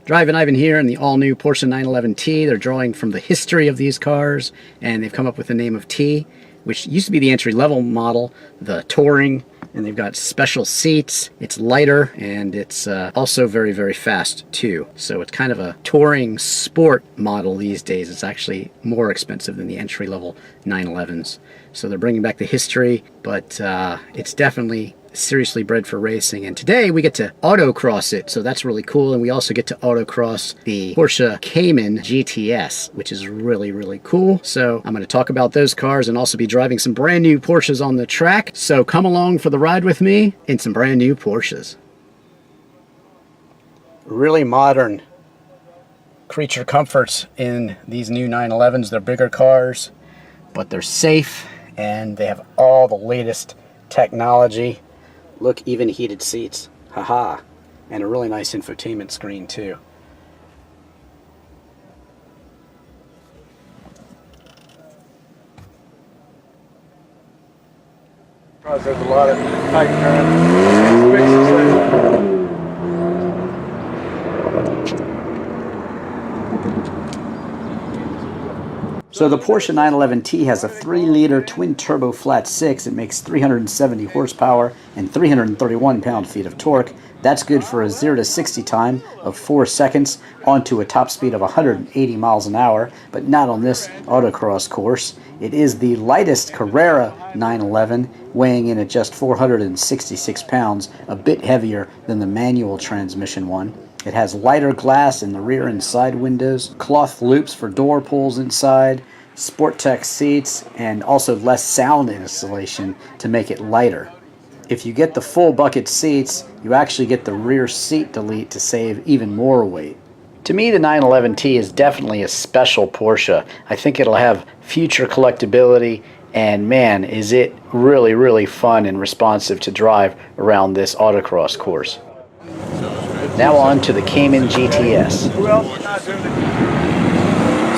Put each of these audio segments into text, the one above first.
Drivin Ivan here in the all-new Porsche 911T. They're drawing from the history of these cars, and they've come up with the name of T, which used to be the entry-level model, the Touring, and they've got special seats. It's lighter, and it's also very, very fast, too. So it's kind of a touring sport model these days. It's actually more expensive than the entry-level 911s. So they're bringing back the history, but it's definitely seriously bred for racing, and today we get to autocross it, so that's really cool. And we also get to autocross the Porsche Cayman GTS, which is really, really cool. So I'm going to talk about those cars and also be driving some brand new Porsches on the track. So come along for the ride with me in some brand new Porsches. Really modern creature comforts in these new 911s. They're bigger cars, but they're safe, and they have all the latest technology. Look, even heated seats, haha, and a really nice infotainment screen too. There's a lot of tight current. So the Porsche 911T has a 3-liter twin-turbo flat-6. It makes 370 horsepower and 331 pound-feet of torque. That's good for a 0 to 60 time of 4 seconds onto a top speed of 180 miles an hour, but not on this autocross course. It is the lightest Carrera 911, weighing in at just 466 pounds, a bit heavier than the manual transmission one. It has lighter glass in the rear and side windows, cloth loops for door pulls inside, Sport-Tech seats, and also less sound insulation to make it lighter. If you get the full bucket seats, you actually get the rear seat delete to save even more weight. To me, the 911T is definitely a special Porsche. I think it'll have future collectability, and man, is it really, really fun and responsive to drive around this autocross course. Now on to the Cayman GTS.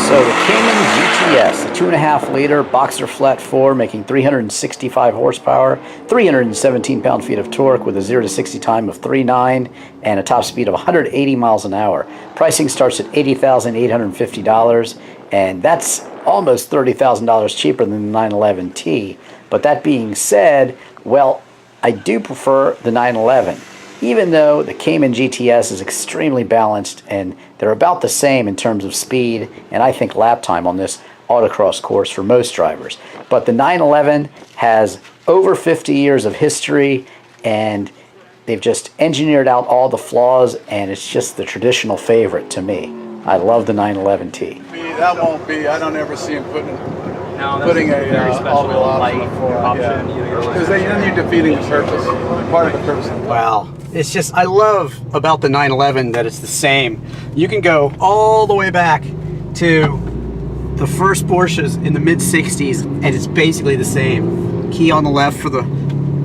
So the Cayman GTS, a 2.5-liter boxer flat 4, making 365 horsepower, 317 pound-feet of torque with a 0 to 60 time of 3.9 and a top speed of 180 miles an hour. Pricing starts at $80,850, and that's almost $30,000 cheaper than the 911T. But that being said, well, I do prefer the 911. Even though the Cayman GTS is extremely balanced, and they're about the same in terms of speed and I think lap time on this autocross course for most drivers. But the 911 has over 50 years of history, and they've just engineered out all the flaws, and it's just the traditional favorite to me. I love the 911T. That won't be, I don't ever see him putting No, putting a very special light option. Because then you're defeating the purpose, part of the purpose. Wow. It's just, I love about the 911 that it's the same. You can go all the way back to the first Porsches in the mid-60s, and it's basically the same. Key on the left for the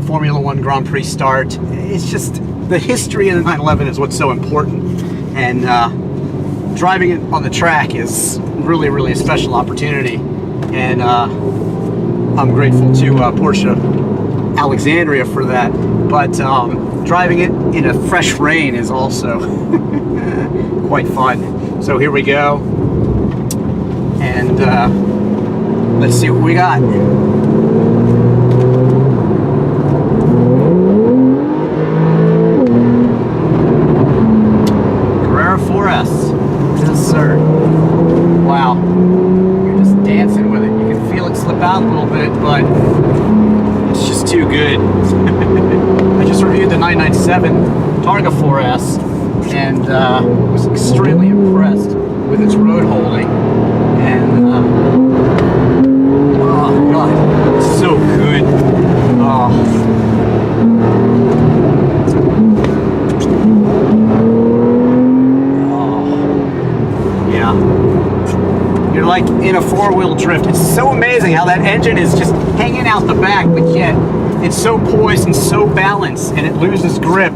Formula One Grand Prix start. It's just, the history of the 911 is what's so important. And driving it on the track is really, really a special opportunity. And I'm grateful to Porsche Alexandria for that. But driving it in a fresh rain is also quite fun. So here we go, and let's see what we got. Carrera 4S, yes sir. Wow, you're just dancing with it. You can feel it slip out a little bit, but it's just too good. I just reviewed the 997 Targa 4S and was extremely impressed with its road holding. And oh god, it's so good. Oh. Oh. Yeah. You're like in a four-wheel drift. It's so amazing how that engine is just hanging out the back, but yet it's so poised and so balanced, and it loses grip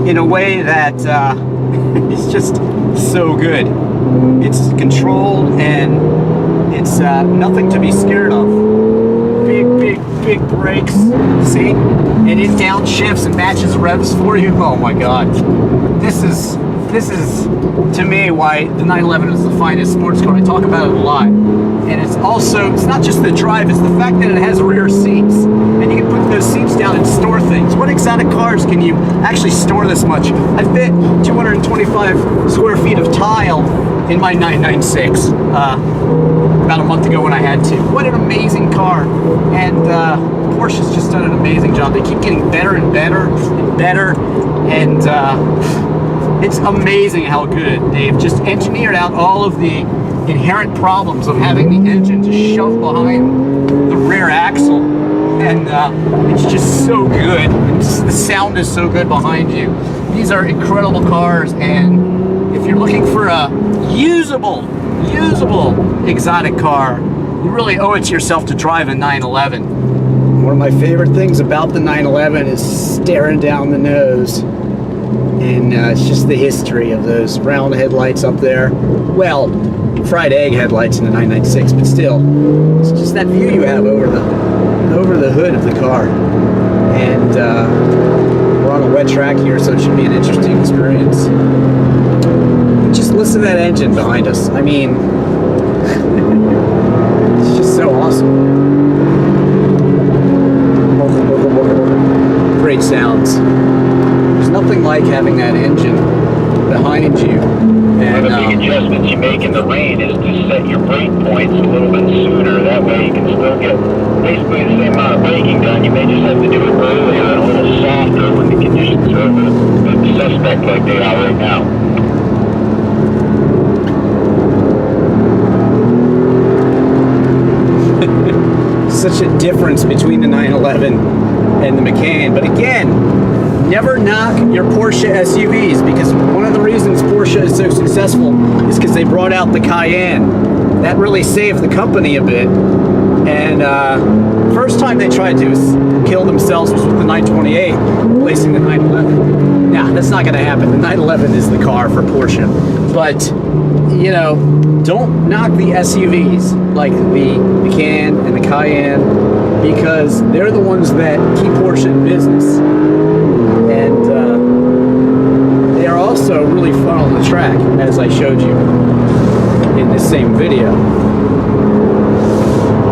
in a way that it's just so good. It's controlled, and it's nothing to be scared of. Big brakes. See? And it downshifts and matches revs for you. Oh my god. This is this is to me why the 911 is the finest sports car. I talk about it a lot. And it's also, it's not just the drive, it's the fact that it has rear seats. And you can put those seats down and store things. What exotic cars can you actually store this much? I fit 225 square feet of tile in my 996 about a month ago when I had to. What an amazing car. And Porsche's just done an amazing job. They keep getting better and better and better. And it's amazing how good they've just engineered out all of the inherent problems of having the engine just shoved behind the rear axle, and it's just so good. The sound is so good behind you. These are incredible cars, and if you're looking for a usable exotic car, you really owe it to yourself to drive a 911. One of my favorite things about the 911 is staring down the nose. And it's just the history of those round headlights up there. Well, fried egg headlights in the 996, but still, it's just that view you have over the hood of the car. And we're on a wet track here, so it should be an interesting experience. Just listen to that engine behind us. I mean, it's just so awesome. Great sounds. There's nothing like having that engine behind you. And one of the big adjustments you make in the rain is to set your brake points a little bit sooner. That way you can still get basically the same amount of braking done. You may just have to do it earlier and a little softer when the conditions are the suspect like they are right now. Such a difference between the 911 and the Macan. But again, never knock your Porsche SUVs, because one of the reasons Porsche is so successful is because they brought out the Cayenne. That really saved the company a bit. And first time they tried to kill themselves was with the 928, replacing the 911. Nah, that's not going to happen. The 911 is the car for Porsche. But, you know, don't knock the SUVs like the Macan and the Cayenne, because they're the ones that keep Porsche in business. And they are also really fun on the track, as I showed you in this same video.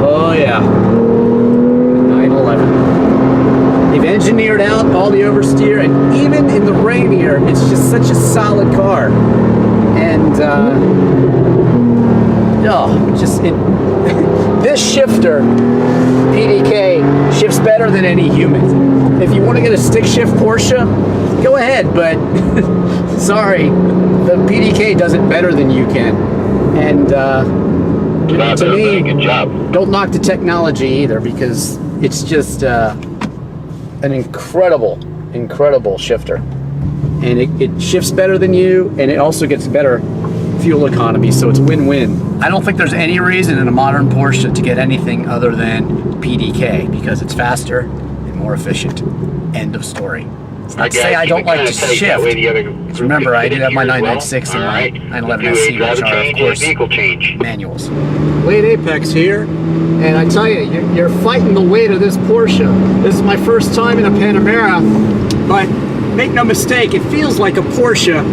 Oh yeah, the 911. They've engineered out all the oversteer, and even in the rain here, it's just such a solid car. And this shifter, PDK, shifts better than any human. If you want to get a stick shift Porsche, go ahead, but sorry, the PDK does it better than you can. And to me, good job. Don't knock the technology either, because it's just an incredible shifter. And it shifts better than you, and it also gets better fuel economy, so it's win-win. I don't think there's any reason in a modern Porsche to get anything other than PDK, because it's faster and more efficient. End of story. It's not to say I don't like to shift. Remember, I do have my 996 and my 911 SC, which are, of course, manuals. Late apex here, and I tell you, you're fighting the weight of this Porsche. This is my first time in a Panamera, but make no mistake, it feels like a Porsche,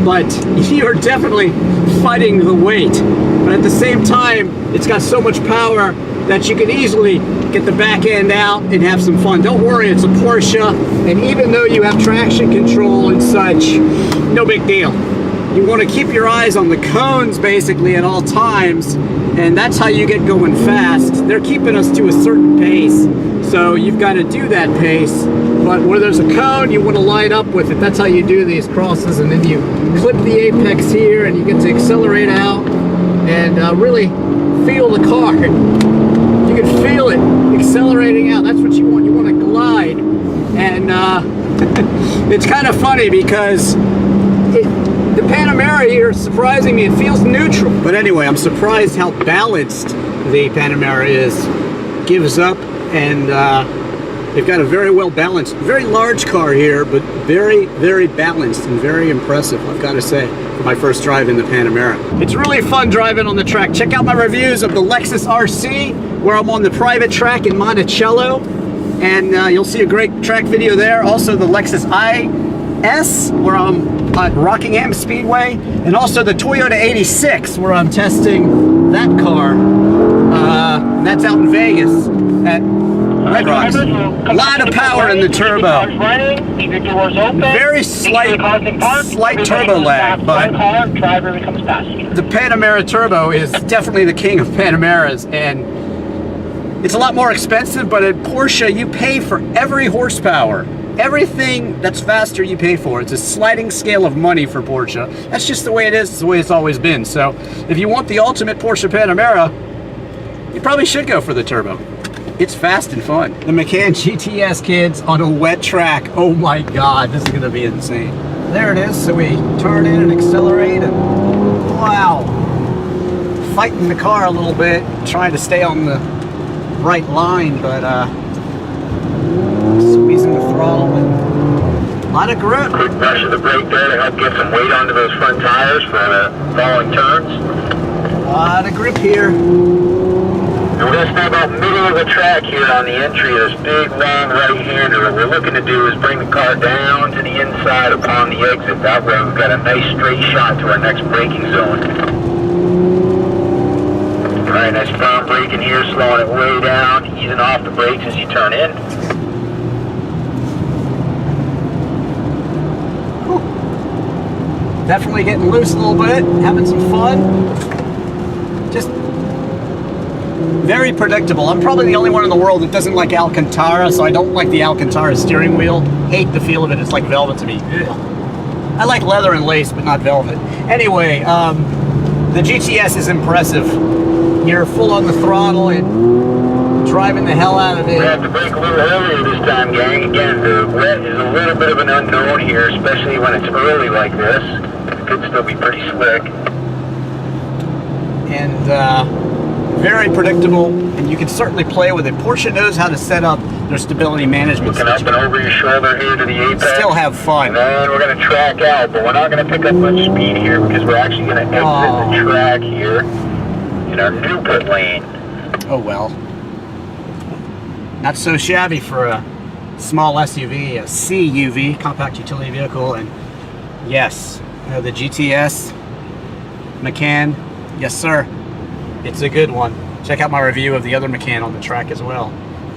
but you're definitely fighting the weight. But at the same time, it's got so much power that you can easily get the back end out and have some fun. Don't worry, it's a Porsche, and even though you have traction control and such, no big deal. You want to keep your eyes on the cones basically at all times, and that's how you get going fast. They're keeping us to a certain pace, so you've got to do that pace. But where there's a cone, you want to line up with it. That's how you do these crosses, and then you clip the apex here, and you get to accelerate out and really feel the car. You can feel it accelerating out. That's what you want. You want to glide. And it's kind of funny because the Panamera here, surprisingly, it feels neutral. But anyway, I'm surprised how balanced the Panamera is. Gives up, and they've got a very well balanced, very large car here, but very, very balanced and very impressive, I've got to say, for my first drive in the Panamera. It's really fun driving on the track. Check out my reviews of the Lexus RC, where I'm on the private track in Monticello, and you'll see a great track video there. Also the Lexus IS, where I'm at Rockingham Speedway, and also the Toyota 86, where I'm testing that car. That's out in Vegas at Red Rocks. A lot of power in the turbo. Very slight turbo lag, but the Panamera turbo is definitely the king of Panameras, and it's a lot more expensive, but at Porsche you pay for every horsepower. Everything that's faster you pay for. It's a sliding scale of money for Porsche. That's just the way it is. It's the way it's always been. So if you want the ultimate Porsche Panamera, you probably should go for the turbo. It's fast and fun. The Macan GTS, kids, on a wet track. Oh my God, this is gonna be insane. There it is. So we turn in and accelerate, and wow. Fighting the car a little bit, trying to stay on the right line, but squeezing the throttle and a lot of grip. Quick brush of the brake there to help get some weight onto those front tires for the following turns. A lot of grip here. And we're going to stay about middle of the track here on the entry of this big long right-hander. What we're looking to do is bring the car down to the inside upon the exit. That way we've got a nice straight shot to our next braking zone. Alright, nice firm braking here, slowing it way down, easing off the brakes as you turn in. Definitely getting loose a little bit, having some fun. Just very predictable. I'm probably the only one in the world that doesn't like Alcantara, so I don't like the Alcantara steering wheel. Hate the feel of it. It's like velvet to me. Ugh. I like leather and lace, but not velvet. Anyway, the GTS is impressive. You're full on the throttle and driving the hell out of it. We have to brake a little earlier this time, gang. Again, the wet is a little bit of an unknown here, especially when it's early like this. It could still be pretty slick. And very predictable, and you can certainly play with it. Porsche knows how to set up their stability management Looking up system. and over your shoulder here to the apex. Still have fun. And then we're going to track out, but we're not going to pick up much speed here because we're actually going to exit the track here in our new pit lane. Oh well. Not so shabby for a small SUV, a CUV, compact utility vehicle, and yes, the GTS, Macan, yes sir, it's a good one. Check out my review of the other Macan on the track as well,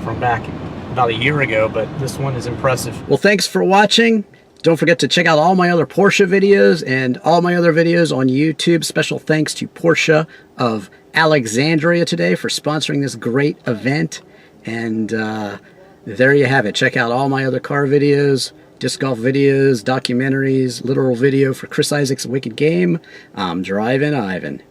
from back about a year ago, but this one is impressive. Well, thanks for watching. Don't forget to check out all my other Porsche videos and all my other videos on YouTube. Special thanks to Porsche of Alexandria today for sponsoring this great event. And there you have it. Check out all my other car videos, disc golf videos, documentaries, literal video for Chris Isaac's Wicked Game. I'm Drivin Ivan.